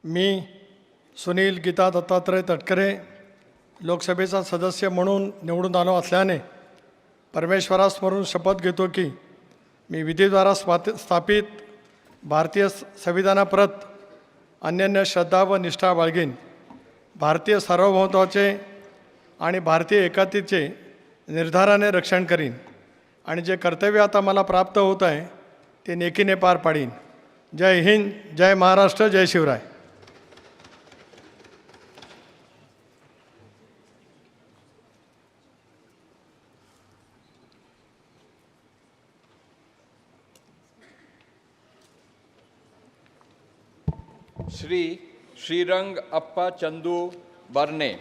मी सुनील गीता दत्तात्रय तटकरे लोकसभेचा सदस्य म्हणून निवडून आलो असल्याने परमेश्वरासमोरून शपथ घेतो की मी विधीद्वारा स्थापित भारतीय संविधानाप्रत अनन्य श्रद्धा व निष्ठा बाळगीन. भारतीय सार्वभौमत्वाचे आणि भारतीय एकात्मतेचे निर्धाराने रक्षण करीन आणि जे कर्तव्य आता मला प्राप्त होत आहे ते नेकीने पार पाडीन. जय हिंद, जय महाराष्ट्र, जय शिवराय. श्री श्रीरंग अप्पा चंदू बर्ने.